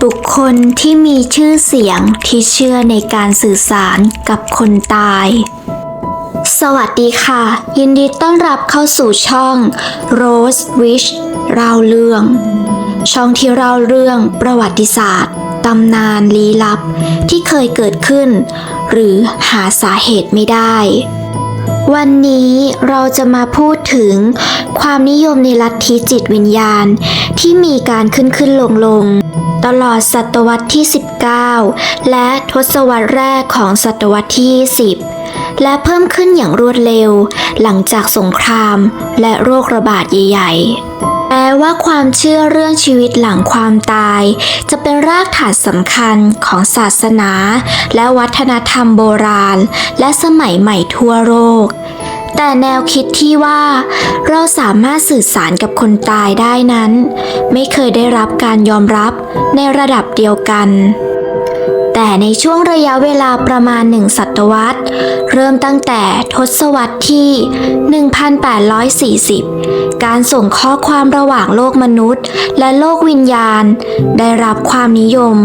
บุคคลที่มีชื่อเสียงที่เชื่อในการสื่อสารกับคนตายสวัสดีค่ะยินดีต้อนรับเข้าสู่ช่อง Rose Wish เล่าเรื่องช่องที่เล่าเรื่องประวัติศาสตร์ตำนานลี้ลับที่เคยเกิดขึ้นหรือหาสาเหตุไม่ได้วันนี้เราจะมาพูดถึงความนิยมในลัทธิจิตวิญญาณที่มีการขึ้นลงตลอดศตวรรษที่ 19 และทศวรรษแรกของศตวรรษที่ 20 และเพิ่มขึ้นอย่างรวดเร็วหลังจากสงครามและโรคระบาดใหญ่ๆแม้ว่าความเชื่อเรื่องชีวิตหลังความตายจะเป็นรากฐานสำคัญของศาสนาและวัฒนธรรมโบราณและสมัยใหม่ทั่วโลกแต่แนวคิดที่ว่าเราสามารถสื่อสารกับคนตายได้นั้นไม่เคยได้รับการยอมรับในระดับเดียวกันแต่ในช่วงระยะเวลาประมาณ1 ศตวรรษเริ่มตั้งแต่ทศวรรษที่ 1840 การส่งข้อความระหว่างโลกมนุษย์และโลกวิญญาณได้รับความนิยม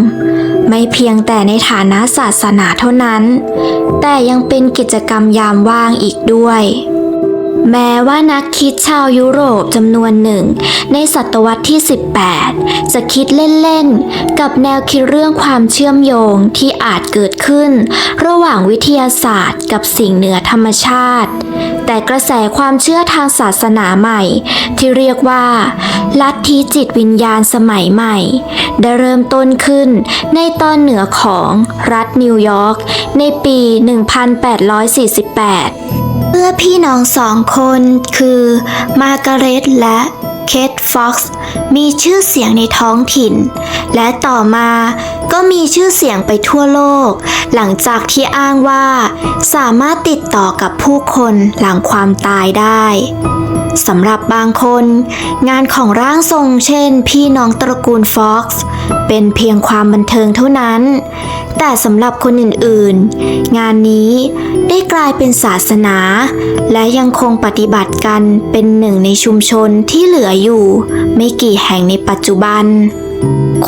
ไม่เพียงแต่ในฐานะศาสนาเท่านั้นแต่ยังเป็นกิจกรรมยามว่างอีกด้วยแม้ว่านักคิดชาวยุโรปจำนวนหนึ่งในศตวรรษที่ 18 จะคิดเล่นๆกับแนวคิดเรื่องความเชื่อมโยงที่อาจเกิดขึ้นระหว่างวิทยาศาสตร์กับสิ่งเหนือธรรมชาติแต่กระแสความเชื่อทางศาสนาใหม่ที่เรียกว่าลัทธิจิตวิญญาณสมัยใหม่ได้เริ่มต้นขึ้นในตอนเหนือของรัฐนิวยอร์กในปี 1848เมื่อพี่น้องสองคนคือมาร์กาเร็ตและเคทฟ็อกซ์มีชื่อเสียงในท้องถิ่นและต่อมาก็มีชื่อเสียงไปทั่วโลกหลังจากที่อ้างว่าสามารถติดต่อกับผู้คนหลังความตายได้สำหรับบางคนงานของร่างทรงเช่นพี่น้องตระกูลฟ็อกซ์เป็นเพียงความบันเทิงเท่านั้นแต่สำหรับคนอื่นๆงานนี้ได้กลายเป็นศาสนาและยังคงปฏิบัติกันเป็นหนึ่งในชุมชนที่เหลืออยู่ไม่กี่แห่งในปัจจุบัน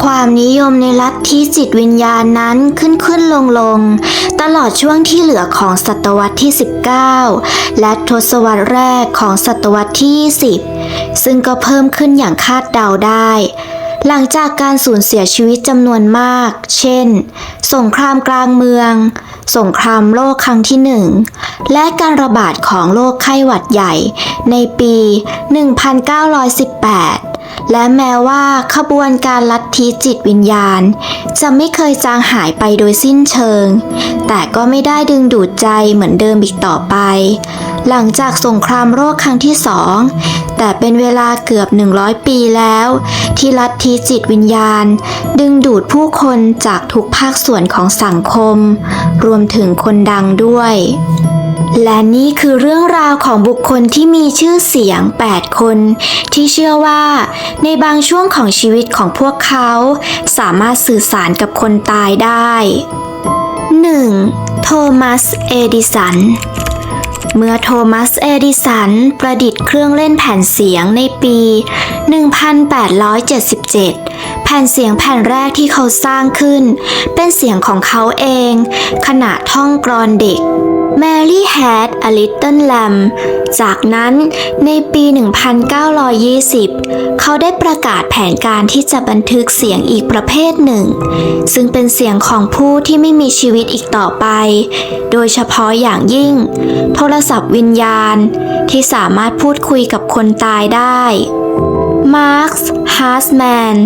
ความนิยมในลัทธิจิตวิญญาณนั้นขึ้นลงตลอดช่วงที่เหลือของศตวรรษที่ 19 และทศวรรษแรกของศตวรรษที่ 20 ซึ่งก็เพิ่มขึ้นอย่างคาดเดาได้หลังจากการสูญเสียชีวิตจำนวนมากเช่นสงครามกลางเมืองสงครามโลกครั้งที่ 1และการระบาดของโรคไข้หวัดใหญ่ในปี 1918 และแม้ว่าขบวนการลัทธิจิตวิญญาณจะไม่เคยจางหายไปโดยสิ้นเชิงแต่ก็ไม่ได้ดึงดูดใจเหมือนเดิมอีกต่อไปหลังจากสงครามโลกครั้งที่ 2แต่เป็นเวลาเกือบ100 ปีแล้วที่ลัทธิจิตวิญญาณดึงดูดผู้คนจากทุกภาคส่วนของสังคมรวมถึงคนดังด้วยและนี่คือเรื่องราวของบุคคลที่มีชื่อเสียง8 คนที่เชื่อว่าในบางช่วงของชีวิตของพวกเขาสามารถสื่อสารกับคนตายได้ 1. โทมัส เอดิสันเมื่อโทมัส เอดิสันประดิษฐ์เครื่องเล่นแผ่นเสียงในปี 1877 แผ่นเสียงแผ่นแรกที่เขาสร้างขึ้นเป็นเสียงของเขาเองขณะท่องกลอนเด็ก Mary had a little lamb จากนั้นในปี 1920 เขาได้ประกาศแผนการที่จะบันทึกเสียงอีกประเภทหนึ่งซึ่งเป็นเสียงของผู้ที่ไม่มีชีวิตอีกต่อไปโดยเฉพาะอย่างยิ่งโทรศัพท์วิญญาณที่สามารถพูดคุยกับคนตายได้มาร์คส์ ฮาร์สแมน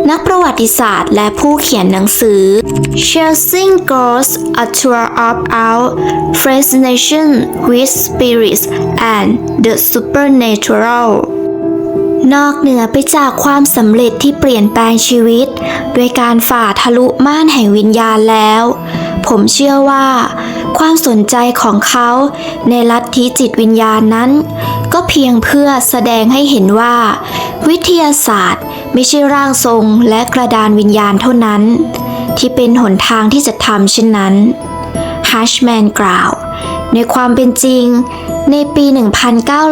นักประวัติศาสตร์และผู้เขียนหนังสือ Chasing Ghosts: A Tour of Our Fascination with Spirits and the Supernatural นอกเหนือไปจากความสำเร็จที่เปลี่ยนแปลงชีวิตด้วยการฝ่าทะลุม่านแห่งวิญญาณแล้วผมเชื่อว่าความสนใจของเขาในลัทธิจิตวิญญาณนั้นก็เพียงเพื่อแสดงให้เห็นว่าวิทยาศาสตร์ไม่ใช่ร่างทรงและกระดานวิญญาณเท่านั้นที่เป็นหนทางที่จะทำเช่นนั้นฮัชแมนกล่าวในความเป็นจริงในปี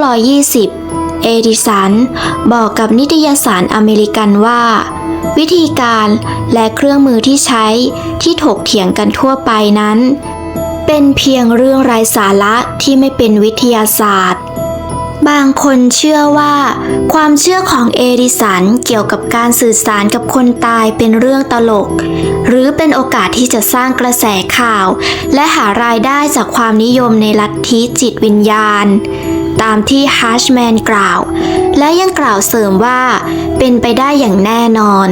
1920 เอดิสันบอกกับนิตยสารอเมริกันว่า วิธีการและเครื่องมือที่ใช้ที่ถกเถียงกันทั่วไปนั้น เป็นเพียงเรื่องไร้สาระที่ไม่เป็นวิทยาศาสตร์บางคนเชื่อว่าความเชื่อของเอดิสันเกี่ยวกับการสื่อสารกับคนตายเป็นเรื่องตลกหรือเป็นโอกาสที่จะสร้างกระแสข่าวและหารายได้จากความนิยมในลัทธิจิตวิญญาณตามที่ฮัชแมนกล่าวและยังกล่าวเสริมว่าเป็นไปได้อย่างแน่นอน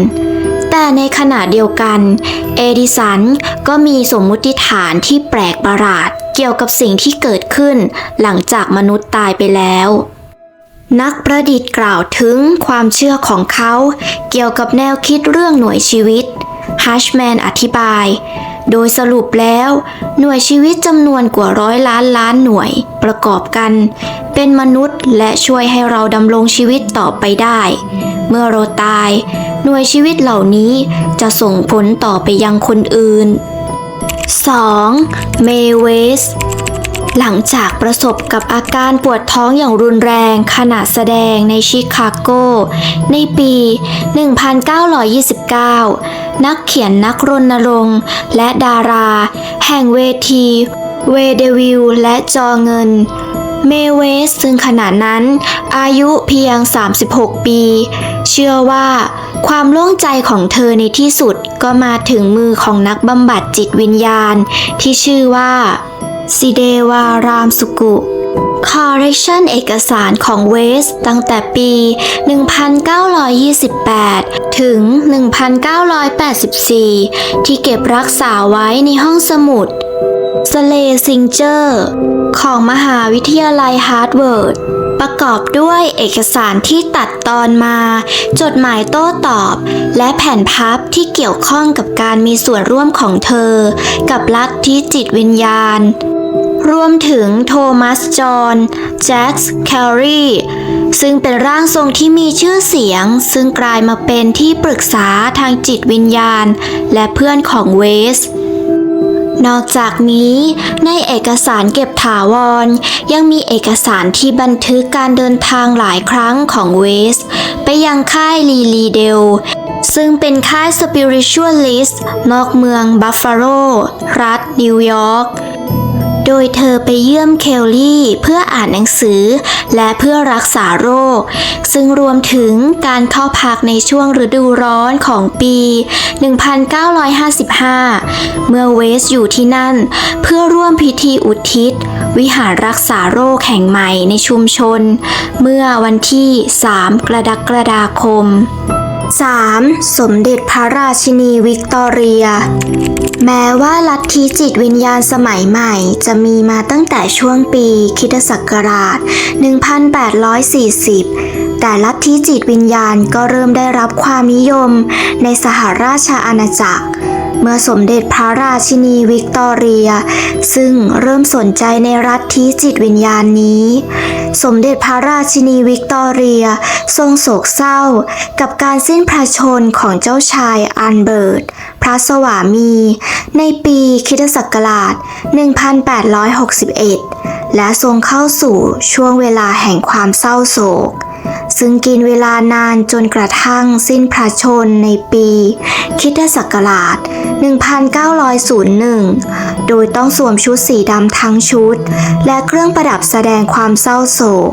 แต่ในขณะเดียวกันเอดิสันก็มีสมมุติฐานที่แปลกประหลาดเกี่ยวกับสิ่งที่เกิดขึ้นหลังจากมนุษย์ตายไปแล้วนักประดิษฐ์กล่าวถึงความเชื่อของเขาเกี่ยวกับแนวคิดเรื่องหน่วยชีวิตฮัชแมนอธิบายโดยสรุปแล้วหน่วยชีวิตจำนวนกว่า100 ล้านหน่วยประกอบกันเป็นมนุษย์และช่วยให้เราดำรงชีวิตต่อไปได้เมื่อเราตายหน่วยชีวิตเหล่านี้จะส่งผลต่อไปยังคนอื่น 2. เมเวสหลังจากประสบกับอาการปวดท้องอย่างรุนแรงขณะแสดงในชิคาโกในปี 1929 นักเขียนนักรณรงค์และดาราแห่งเวทีเวเดวิลและจอเงินเมเวสซึ่งขณะนั้นอายุเพียง 36 ปีเชื่อว่าความโล่งใจของเธอในที่สุดก็มาถึงมือของนักบำบัดจิตวิญญาณที่ชื่อว่าซิเดวารามสุกุคอลเลกชันเอกสารของเวสตั้งแต่ปี 1928 ถึง 1984 ที่เก็บรักษาไว้ในห้องสมุดสเลซิงเจอร์ของมหาวิทยาลัยฮาร์วาร์ดประกอบด้วยเอกสารที่ตัดตอนมาจดหมายโต้ตอบและแผ่นพับที่เกี่ยวข้องกับการมีส่วนร่วมของเธอกับลัทธิจิตวิญญาณรวมถึงโทมัสจอห์นแจ็คส์แคลรีซึ่งเป็นร่างทรงที่มีชื่อเสียงซึ่งกลายมาเป็นที่ปรึกษาทางจิตวิญญาณและเพื่อนของเวสนอกจากนี้ในเอกสารเก็บถาวรยังมีเอกสารที่บันทึกการเดินทางหลายครั้งของเวสไปยังค่ายลีเดลซึ่งเป็นค่ายสปิริชวลิสต์นอกเมืองบัฟฟาโลรัฐนิวยอร์กโดยเธอไปเยี่ยมเคลลี่เพื่ออ่านหนังสือและเพื่อรักษาโรคซึ่งรวมถึงการเข้าพักในช่วงฤดูร้อนของปี 1955 เมื่อเวสอยู่ที่นั่นเพื่อร่วมพิธีอุทิศวิหารรักษาโรคแห่งใหม่ในชุมชนเมื่อวันที่ 3 กรกฎาคม 3. สมเด็จพระราชินีวิกตอเรียแม้ว่าลัทธิจิตวิญญาณสมัยใหม่จะมีมาตั้งแต่ช่วงปีค.ศ. 1840 แต่ลัทธิจิตวิญญาณก็เริ่มได้รับความนิยมในสหราชอาณาจักรเมื่อสมเด็จพระราชินีวิกตอเรียซึ่งเริ่มสนใจในลัทธิจิตวิญญาณนี้สมเด็จพระราชินีวิกตอเรียทรงโศกเศร้ากับการสิ้นพระชนม์ของเจ้าชายอันเบิร์ตพระสวามีในปีค.ศ. 1861 และทรงเข้าสู่ช่วงเวลาแห่งความเศร้าโศกซึ่งกินเวลานานจนกระทั่งสิ้นพระชนม์ในปีค.ศ. 1901 โดยต้องสวมชุดสีดำทั้งชุดและเครื่องประดับแสดงความเศร้าโศก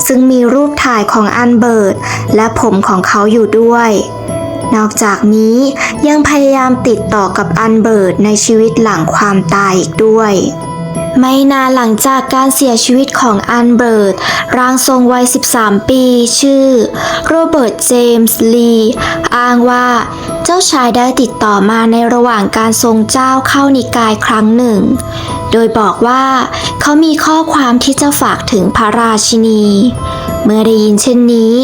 ซึ่งมีรูปถ่ายของอันเบิร์ตและผมของเขาอยู่ด้วยนอกจากนี้ยังพยายามติดต่อกับอันเบิร์ตในชีวิตหลังความตายอีกด้วยไม่นานหลังจากการเสียชีวิตของอันเบิร์ตร่างทรงวัย 13 ปีชื่อโรเบิร์ตเจมส์ลีอ้างว่าเจ้าชายได้ติดต่อมาในระหว่างการทรงเจ้าเข้านิกายครั้งหนึ่งโดยบอกว่าเขามีข้อความที่จะฝากถึงพระราชินีเมื่อได้ยินเช่นนี้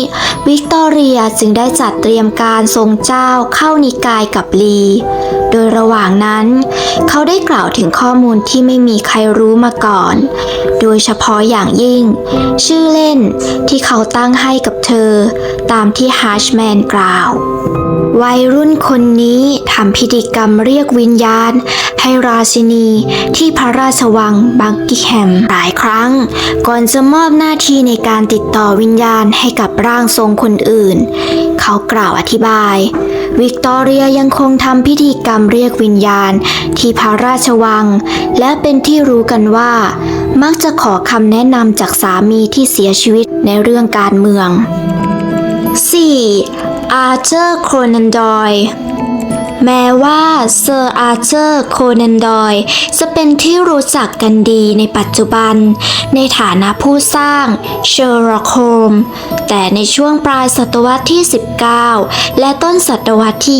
วิกตอเรียจึงได้จัดเตรียมการทรงเจ้าเข้านิกายกับลีโดยระหว่างนั้นเขาได้กล่าวถึงข้อมูลที่ไม่มีใครรู้มาก่อนโดยเฉพาะอย่างยิ่งชื่อเล่นที่เขาตั้งให้กับเธอตามที่ฮัชแมนกล่าว วัยรุ่นคนนี้ทำพิธีกรรมเรียกวิญญาณให้ราชินีที่พระราชวังบักกิงแฮมหลายครั้งก่อนจะมอบหน้าที่ในการติดต่อวิญญาณให้กับร่างทรงคนอื่นเขากล่าวอธิบายวิกตอเรียยังคงทำพิธีกรรมเรียกวิญญาณที่พระราชวังและเป็นที่รู้กันว่ามักจะขอคำแนะนำจากสามีที่เสียชีวิตในเรื่องการเมือง 4. อาร์เธอร์ โคนันดอยล์แม้ว่าเซอร์อาร์เธอร์ โคนันดอยล์จะเป็นที่รู้จักกันดีในปัจจุบันในฐานะผู้สร้างเชอร์ล็อก โฮมส์แต่ในช่วงปลายศตวรรษที่ 19 และต้นศตวรรษที่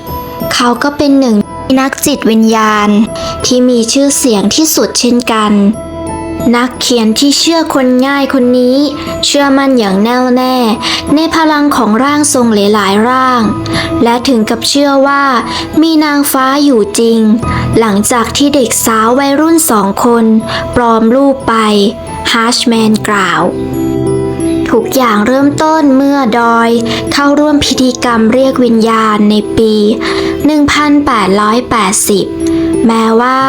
20 เขาก็เป็นหนึ่งในนักจิตวิญญาณที่มีชื่อเสียงที่สุดเช่นกันนักเขียนที่เชื่อคนง่ายคนนี้เชื่อมั่นอย่างแน่วแน่ในพลังของร่างทรงหลายๆร่างและถึงกับเชื่อว่ามีนางฟ้าอยู่จริงหลังจากที่เด็กสาววัยรุ่น2 คนปลอมรูปไปฮัชแมนกล่าวทุกอย่างเริ่มต้นเมื่อดอยเข้าร่วมพิธีกรรมเรียกวิญญาณในปี 1880 แม้ว่า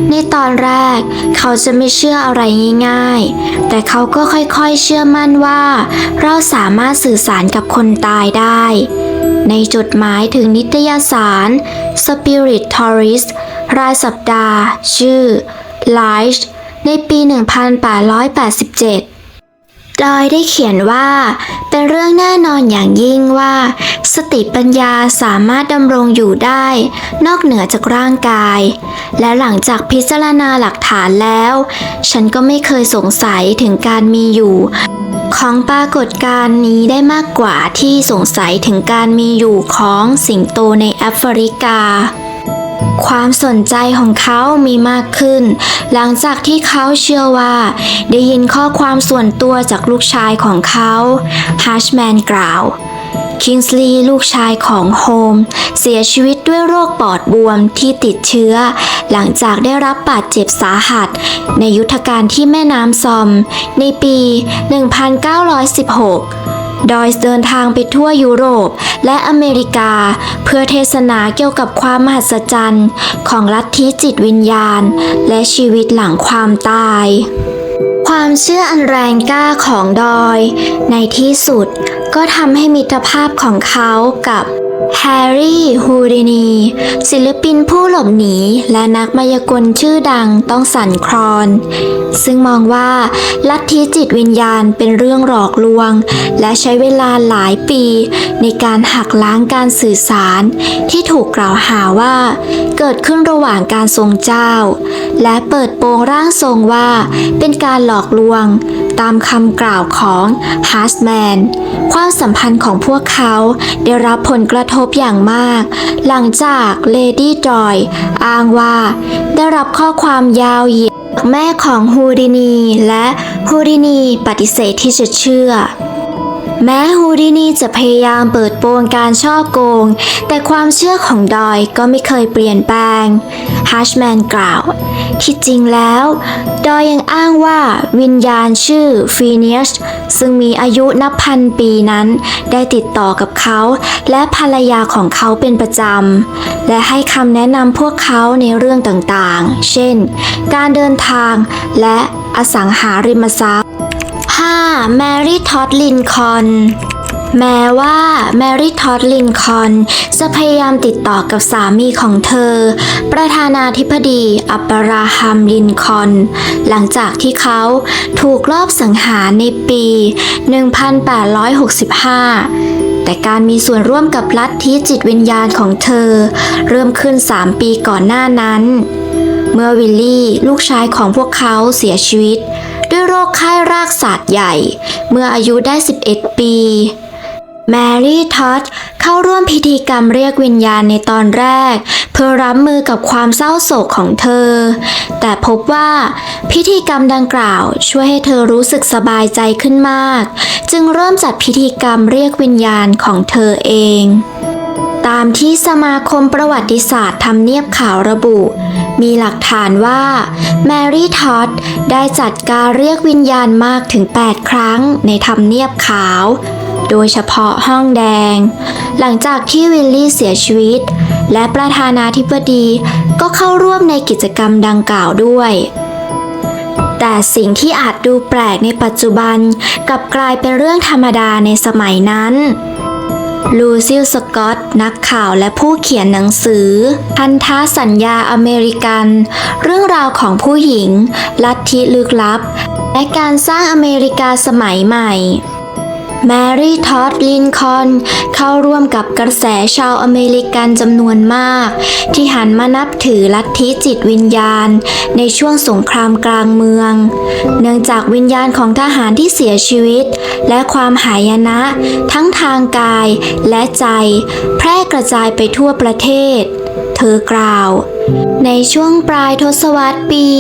ในตอนแรกเขาจะไม่เชื่ออะไรง่ายๆแต่เขาก็ค่อยๆเชื่อมั่นว่าเราสามารถสื่อสารกับคนตายได้ในจดหมายถึงนิตยสาร Spirit Tourist รายสัปดาห์ชื่อ Light ในปี 1887ดอยได้เขียนว่าเป็นเรื่องแน่นอนอย่างยิ่งว่าสติปัญญาสามารถดำรงอยู่ได้นอกเหนือจากร่างกายและหลังจากพิจารณาหลักฐานแล้วฉันก็ไม่เคยสงสัยถึงการมีอยู่ของปรากฏการณ์นี้ได้มากกว่าที่สงสัยถึงการมีอยู่ของสิงโตในแอฟริกาความสนใจของเขามีมากขึ้นหลังจากที่เขาเชื่อว่าได้ยินข้อความส่วนตัวจากลูกชายของเขาฮัชแมนกล่าวคิงส์ลีย์ลูกชายของโฮมเสียชีวิตด้วยโรคปอดบวมที่ติดเชื้อหลังจากได้รับบาดเจ็บสาหัสในยุทธการที่แม่น้ำซอมในปี 1916 ดอยส์เดินทางไปทั่วยุโรปและอเมริกาเพื่อเทศนาเกี่ยวกับความมหัศจรรย์ของลัทธิจิตวิญญาณและชีวิตหลังความตายความเชื่ออันแรงกล้าของดอยในที่สุดก็ทำให้มิตรภาพของเขากับแฮร์รี่ ฮูดินีศิลปินผู้หลบหนีและนักมายากลชื่อดังต้องสั่นคลอนซึ่งมองว่าลัทธิจิตวิญญาณเป็นเรื่องหลอกลวงและใช้เวลาหลายปีในการหักล้างการสื่อสารที่ถูกกล่าวหาว่าเกิดขึ้นระหว่างการทรงเจ้าและเปิดโปงร่างทรงว่าเป็นการหลอกลวงตามคำกล่าวของฮัสแมนความสัมพันธ์ของพวกเขาได้รับผลกระทบอย่างมากหลังจากเลดี้จอยอ้างว่าได้รับข้อความยาวเหยียดจากแม่ของฮูดินีและฮูดินีปฏิเสธที่จะเชื่อแม้ฮูดินีจะพยายามเปิดโปงการฉ้อโกงแต่ความเชื่อของดอยก็ไม่เคยเปลี่ยนแปลงฮัชแมนกล่าวที่จริงแล้วดอยยังอ้างว่าวิญญาณชื่อฟีเนียสซึ่งมีอายุนับพันปีนั้นได้ติดต่อกับเขาและภรรยาของเขาเป็นประจำและให้คำแนะนำพวกเขาในเรื่องต่างๆเช่นการเดินทางและอสังหาริมทรัพย์ 5. แมรี่ท็อดลินคอล์นแม้ว่าแมรี่ท็อดลินคอล์นจะพยายามติดต่อกับสามีของเธอประธานาธิบดีอับราฮัมลินคอล์นหลังจากที่เขาถูกลอบสังหารในปี 1865 แต่การมีส่วนร่วมกับลัทธิจิตวิญญาณของเธอเริ่มขึ้น3 ปีก่อนหน้านั้นเมื่อวิลลี่ลูกชายของพวกเขาเสียชีวิตด้วยโรคไข้รากศาสตร์ใหญ่เมื่ออายุได้11 ปีแมรี่ท็อดเข้าร่วมพิธีกรรมเรียกวิญญาณในตอนแรกเพื่อรับมือกับความเศร้าโศกของเธอแต่พบว่าพิธีกรรมดังกล่าวช่วยให้เธอรู้สึกสบายใจขึ้นมากจึงเริ่มจัดพิธีกรรมเรียกวิญญาณของเธอเองตามที่สมาคมประวัติศาสตร์ทำเนียบขาวระบุมีหลักฐานว่าแมรี่ท็อดได้จัดการเรียกวิญญาณมากถึง8 ครั้งในทำเนียบขาว โดยเฉพาะห้องแดง หลังจากที่วิลลี่เสียชีวิต และประธานาธิบดีก็เข้าร่วมในกิจกรรมดังกล่าวด้วย แต่สิ่งที่อาจดูแปลกในปัจจุบันกลับกลายเป็นเรื่องธรรมดาในสมัยนั้น ลูซิล สกอตต์นักข่าวและผู้เขียนหนังสือพันธสัญญาอเมริกัน เรื่องราวของผู้หญิง ลัทธิลึกลับ และการสร้างอเมริกาสมัยใหม่แมรี่ ทอด ลินคอล์นเข้าร่วมกับกระแสชาวอเมริกันจำนวนมาก ที่หันมานับถือลัทธิจิตวิญญาณในช่วงสงครามกลางเมือง เนื่องจากวิญญาณของทหารที่เสียชีวิต และความหายนะทั้งทางกายและใจ แพร่กระจายไปทั่วประเทศ เธอกล่าว ในช่วงปลายทศวรรษปี 1850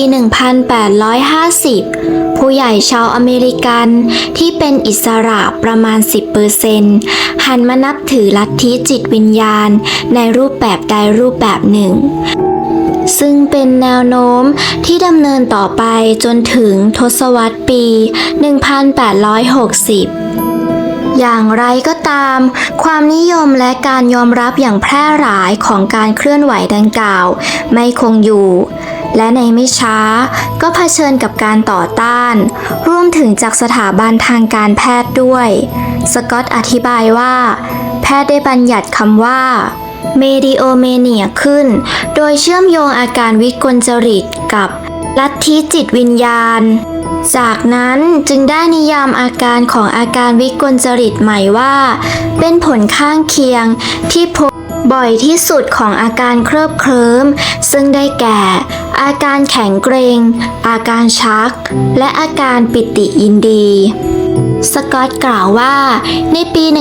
ผู้ใหญ่ชาวอเมริกันที่เป็นอิสระประมาณ 10% หันมานับถือลัทธิจิตวิญญาณในรูปแบบใดรูปแบบหนึ่ง ซึ่งเป็นแนวโน้มที่ดำเนินต่อไปจนถึงทศวรรษปี 1860 อย่างไรก็ตาม ความนิยมและการยอมรับอย่างแพร่หลายของการเคลื่อนไหวดังกล่าวไม่คงอยู่ และในไม่ช้าก็เผชิญกับการต่อต้าน รวมถึงจากสถาบันทางการแพทย์ด้วย สกอตต์อธิบายว่า แพทย์ได้บัญญัติคำว่า เมดิโอเมเนียขึ้น โดยเชื่อมโยงอาการวิกลจริตกับลัทธิจิตวิญญาณ จากนั้นจึงได้นิยามอาการของอาการวิกลจริตใหม่ว่า เป็นผลข้างเคียงที่พบบ่อยที่สุดของอาการเคลิบเคลิ้มซึ่งได้แก่ อาการแข็งเกร็ง อาการชัก และอาการปิติยินดี สกอตต์กล่าวว่าในปี 1872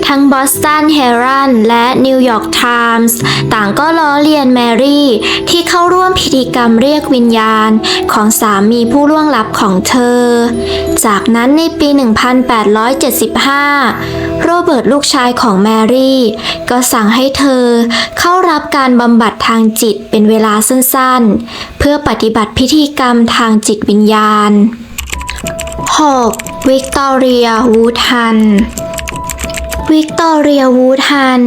ทั้งบอสตันเฮรัลและนิวยอร์กไทมส์ต่างก็ล้อเลียนแมรี่ที่เข้าร่วมพิธีกรรมเรียกวิญญาณของสามีผู้ล่วงลับของเธอ จากนั้นในปี 1875 โรเบิร์ตลูกชายของแมรี่ก็สั่งให้เธอเข้ารับการบำบัดทางจิตเป็นเวลาสั้นๆ เพื่อปฏิบัติพิธีกรรมทางจิตวิญญาณ 6. วิกตอเรีย วูดฮันวิกตอเรีย วูดฮัน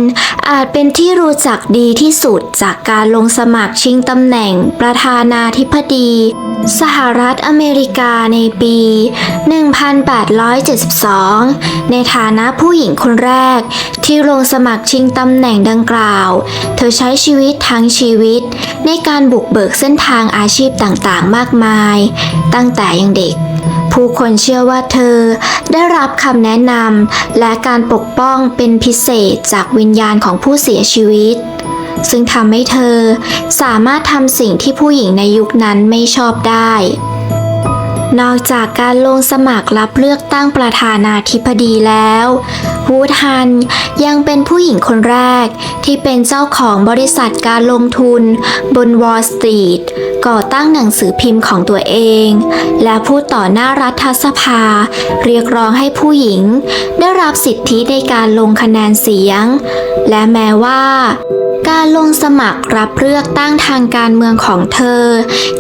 อาจเป็นที่รู้จักดีที่สุดจากการลงสมัครชิงตำแหน่งประธานาธิบดีสหรัฐอเมริกาในปี 1872 ในฐานะผู้หญิงคนแรกที่ลงสมัครชิงตำแหน่งดังกล่าว เธอใช้ชีวิตทั้งชีวิตในการบุกเบิกเส้นทางอาชีพต่างๆมากมายตั้งแต่ยังเด็ก ผู้คนเชื่อว่าเธอได้รับคำแนะนำและการปกป้องเป็นพิเศษจากวิญญาณของผู้เสียชีวิต ซึ่งทำให้เธอสามารถทำสิ่งที่ผู้หญิงในยุคนั้นไม่ชอบได้ นอกจากการลงสมัครรับเลือกตั้งประธานาธิบดีแล้ววูดฮันยังเป็นผู้หญิงคนแรกที่เป็นเจ้าของบริษัทการลงทุนบนวอลล์สตรีทก่อตั้งหนังสือพิมพ์ของตัวเองและพูดต่อหน้ารัฐสภาเรียกร้องให้ผู้หญิงได้รับสิทธิในการลงคะแนนเสียงและแม้ว่าการลงสมัครรับเลือกตั้งทางการเมืองของเธอ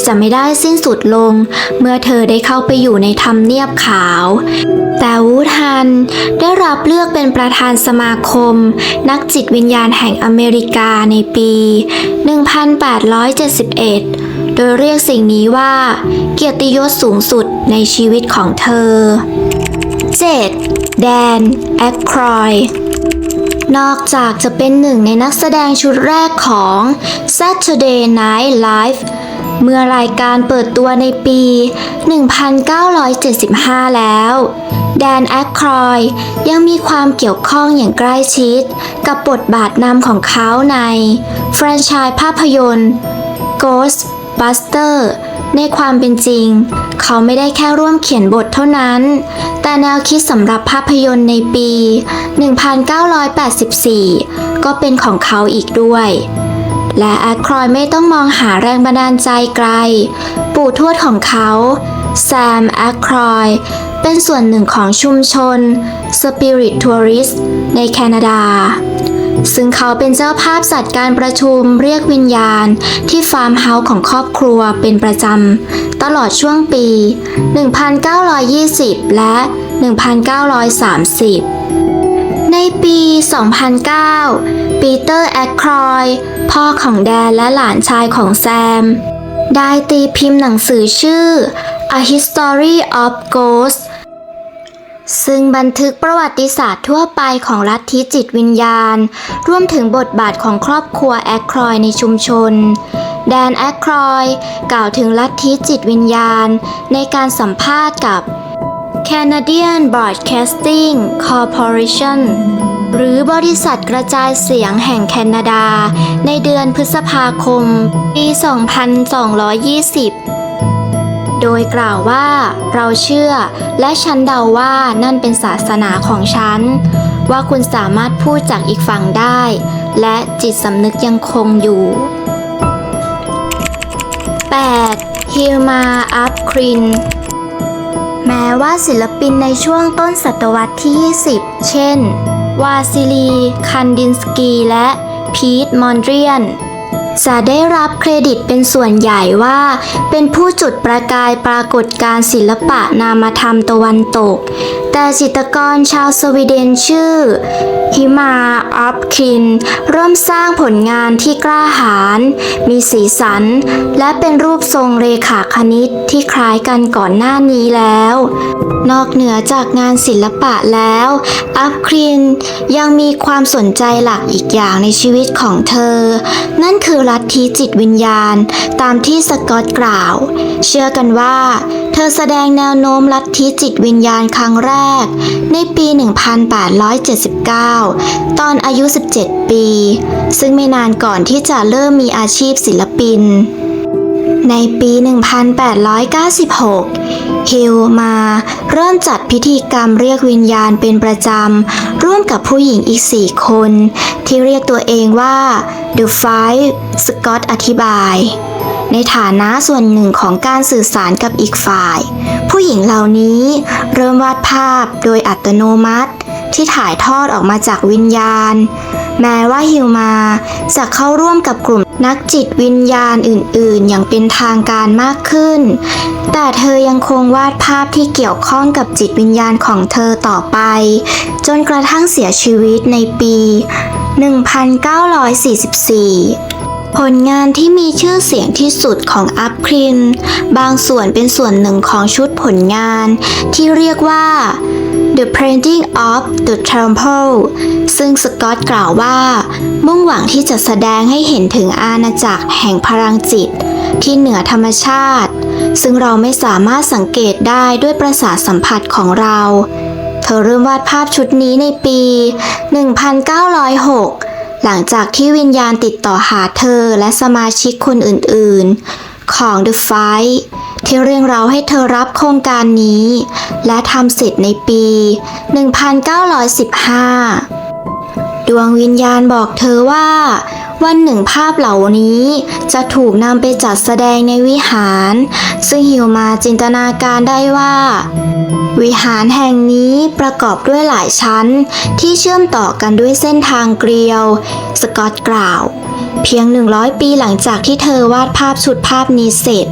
จะไม่ได้สิ้นสุดลงเมื่อเธอได้เข้าไปอยู่ในทำเนียบขาวแต่วูดฮันได้รับเลือกเป็นประธานสมาคมนักจิตวิญญาณแห่งอเมริกาในปี 1871 โดยเรียกสิ่งนี้ว่าเกียรติยศสูงสุดในชีวิตของเธอ 7. แดน แอคครอยด์นอกจากจะเป็นหนึ่งในนักแสดงชุดแรกของ Saturday Night Live เมื่อรายการเปิดตัวในปี 1975 แล้วแดน แอคครอยด์ยังมีความเกี่ยวข้องอย่างใกล้ชิดกับบทบาทนำของเขาในแฟรนไชส์ภาพยนตร์ Ghostbusters ในความเป็นจริงเขาไม่ได้แค่ร่วมเขียนบทเท่านั้นแต่แนวคิดสำหรับภาพยนตร์ในปี 1984 ก็เป็นของเขาอีกด้วยและแอคครอยด์ไม่ต้องมองหาแรงบันดาลใจไกลปู่ทวดของเขาแซม แอคครอยด์เป็นส่วนหนึ่งของชุมชน Spirit Tourist ในแคนาดาซึ่งเขาเป็นเจ้าภาพจัดการประชุมเรียกวิญญาณที่ฟาร์มเฮาส์ของครอบครัวเป็นประจำตลอดช่วงปี 1920 และ 1930 ในปี 2009 ปีเตอร์ แอคครอยด์พ่อของแดนและหลานชายของแซม ได้ตีพิมพ์หนังสือชื่อ A History of Ghosts ซึ่งบันทึกประวัติศาสตร์ทั่วไปของลัทธิจิตวิญญาณรวมถึงบทบาทของครอบครัวแอคครอยด์ในชุมชน แดน แอคครอยด์กล่าวถึงลัทธิจิตวิญญาณในการสัมภาษณ์กับ Canadian Broadcasting Corporation หรือบริษัทกระจายเสียงแห่งแคนาดาในเดือนพฤษภาคม ปี 2220 โดยกล่าวว่าเราเชื่อและฉันเดาว่านั่นเป็นศาสนาของฉัน ว่าคุณสามารถพูดจากอีกฝั่งได้ และจิตสำนึกยังคงอยู่ 8. ฮิลมา อัพครินแม้ว่าศิลปินในช่วงต้นศตวรรษที่ 20 เช่น วาซิลี คันดินสกีและพีท มอนเดรียนจะได้รับเครดิตเป็นส่วนใหญ่ว่าเป็นผู้จุดประกายปรากฏการณ์ศิลปะนามธรรมตะวันตก แต่จิตรกรชาวสวีเดนชื่อฮิมา อัพคินเริ่มสร้างผลงานที่กล้าหาญมีสีสันและเป็นรูปทรงเรขาคณิตที่คล้ายกันก่อนหน้านี้แล้ว นอกเหนือจากงานศิลปะแล้วอัพคินยังมีความสนใจหลักอีกอย่างในชีวิตของเธอนั่นคือลัทธิจิตวิญญาณตามที่สกอตกล่าวเชื่อกันว่าเธอแสดงแนวโน้มลัทธิจิตวิญญาณครั้งแรกในปี 1879 ตอนอายุ 17 ปี ซึ่งไม่นานก่อนที่จะเริ่มมีอาชีพศิลปิน ในปี 1896 ฮิลมาเริ่มจัดพิธีกรรมเรียกวิญญาณเป็นประจำร่วมกับผู้หญิงอีก 4 คนที่เรียกตัวเองว่า The Five สกอตอธิบายในฐานะส่วนหนึ่งของการสื่อสารกับอีกฝ่ายผู้หญิงเหล่านี้เริ่มวาดภาพโดยอัตโนมัติที่ถ่ายทอดออกมาจากวิญญาณแม้ว่าฮิลมาจะเข้าร่วมกับกลุ่มนักจิตวิญญาณอื่นๆอย่างเป็นทางการมากขึ้นแต่เธอยังคงวาดภาพที่เกี่ยวข้องกับจิตวิญญาณของเธอต่อไปจนกระทั่งเสียชีวิตในปี 1944 ผลงานที่มีชื่อเสียงที่สุดของอัพครินบางส่วนเป็นส่วนหนึ่งของชุดผลงานที่เรียกว่า The Painting of the Temple ซึ่งสกอตกล่าวว่ามุ่งหวังที่จะแสดงให้เห็นถึงอาณาจักรแห่งพลังจิตที่เหนือธรรมชาติซึ่งเราไม่สามารถสังเกตได้ด้วยประสาทสัมผัสของเราเธอเริ่มวาดภาพชุดนี้ในปี 1906 หลังจากที่วิญญาณติดต่อหาเธอและสมาชิกคนอื่นๆของ The Five ที่เรียกเราให้เธอรับโครงการนี้และทำเสร็จในปี 1915 ดวงวิญญาณบอกเธอว่าวันหนึ่งภาพเหล่านี้จะถูกนำไปจัดแสดงในวิหารซึ่งฮิลมาจินตนาการได้ว่าวิหารแห่งนี้ประกอบด้วยหลายชั้นที่เชื่อมต่อกันด้วยเส้นทางเกลียวสกอตกล่าวเพียง100 ปีหลังจากที่เธอวาดภาพชุดภาพนี้เสร็จ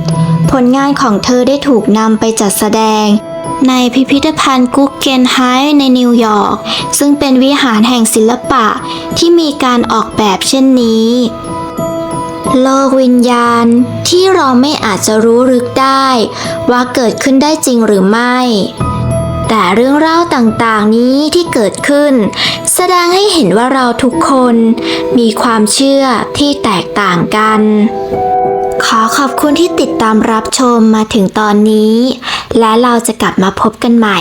ผลงานของเธอได้ถูกนำไปจัดแสดงในพิพิธภัณฑ์กุ๊กเกนไฮม์ในนิวยอร์กซึ่งเป็นวิหารแห่งศิลปะที่มีการออกแบบเช่นนี้โลกวิญญาณที่เราไม่อาจจะรู้ลึกได้ว่าเกิดขึ้นได้จริงหรือไม่แต่เรื่องเล่าต่างๆนี้ที่เกิดขึ้นแสดงให้เห็นว่าเราทุกคนมีความเชื่อที่แตกต่างกันขอขอบคุณที่ติดตามรับชมมาถึงตอนนี้และเราจะกลับมาพบกันใหม่